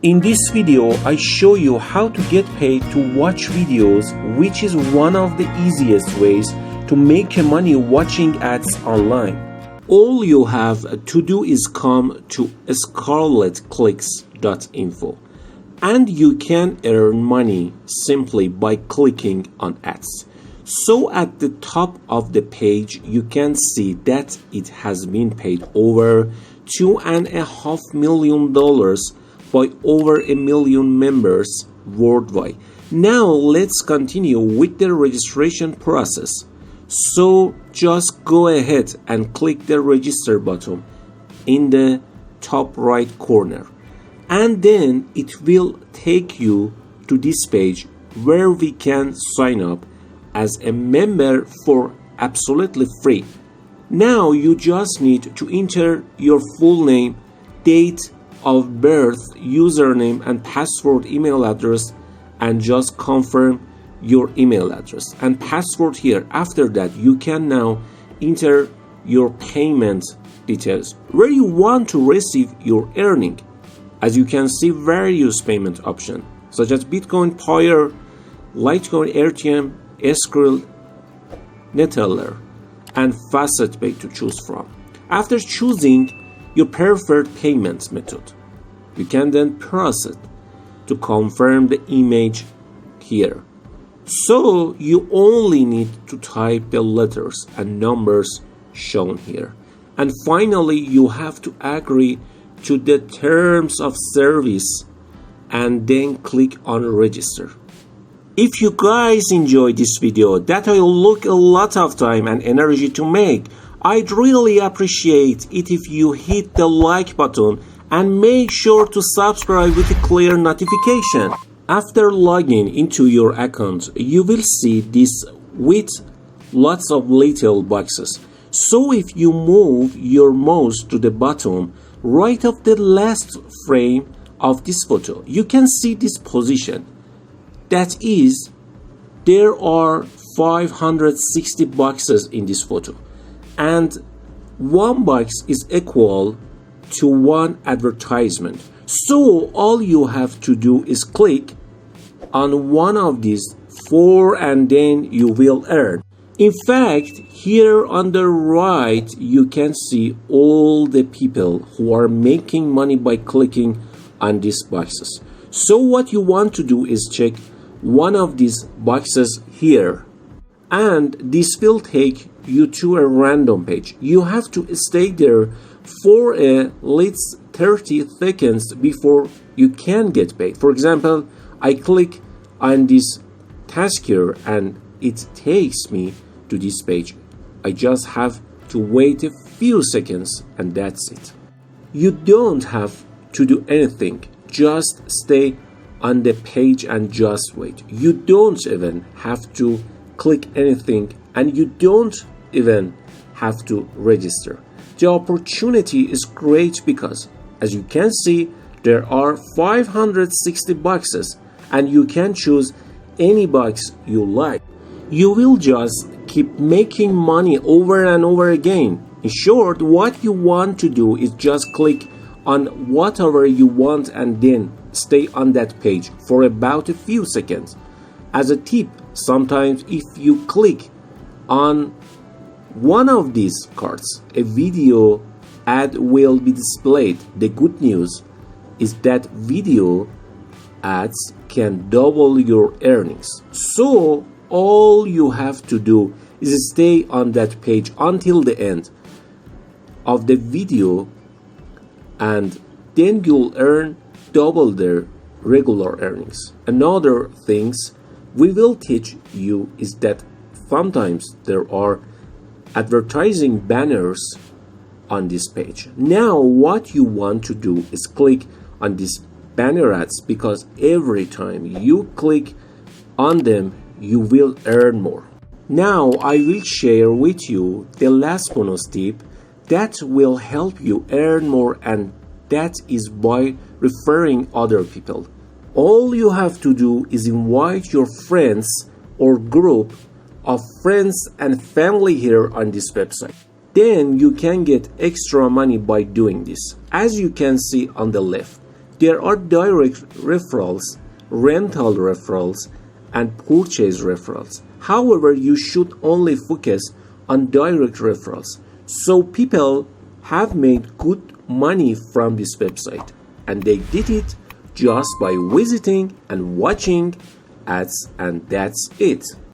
In this video, I show you how to get paid to watch videos, which is one of the easiest ways to make money watching ads online. All you have to do is come to scarletclicks.info and you can earn money simply by clicking on ads. So at the top of the page, you can see that it has been paid over $2.5 million by over 1 million members worldwide. Now let's continue with the registration process. So just go ahead and click the register button in the top right corner, and then it will take you to this page where we can sign up as a member for absolutely free. Now you just need to enter your full name, date of birth, username and password, email address, and just confirm your email address and password here. After that, you can now enter your payment details where you want to receive your earning. As you can see, various payment options such as Bitcoin, Payer, Litecoin, Ethereum, Skrill, Neteller, and FastPay to choose from. After choosing your preferred payment method, you can then press it to confirm the image here. So you only need to type the letters and numbers shown here. And finally, you have to agree to the terms of service and then click on register. If you guys enjoyed this video that I look a lot of time and energy to make, I'd really appreciate it if you hit the like button and make sure to subscribe with a clear notification. After logging into your account, you will see this with lots of little boxes. So if you move your mouse to the bottom right of the last frame of this photo, you can see this position. That is, there are 560 boxes in this photo, and one box is equal to one advertisement. So all you have to do is click on one of these 4 and then you will earn. In fact, here on the right you can see all the people who are making money by clicking on these boxes. So what you want to do is check one of these boxes here, and this will take you to a random page. You have to stay there for at least 30 seconds before you can get paid. For example, I click on this task here and it takes me to this page. I just have to wait a few seconds and that's it. You don't have to do anything, just stay on the page and just wait. You don't even have to click anything and you don't even have to register. The opportunity is great because, as you can see, there are 560 boxes and you can choose any box you like. You will just keep making money over and over again. In short, what you want to do is just click on whatever you want and then stay on that page for about a few seconds. As a tip, sometimes if you click on one of these cards, a video ad will be displayed. The good news is that video ads can double your earnings. So all you have to do is stay on that page until the end of the video and then you'll earn double their regular earnings. Another things we will teach you is that sometimes there are advertising banners on this page. Now what you want to do is click on these banner ads, because every time you click on them you will earn more. Now I will share with you the last bonus tip that will help you earn more, and that is by referring other people. All you have to do is invite your friends or group of friends and family here on this website. Then you can get extra money by doing this. As you can see on the left, There are direct referrals, rental referrals, and purchase referrals. However, you should only focus on direct referrals. So people have made good money from this website, and they did it just by visiting and watching ads, and that's it.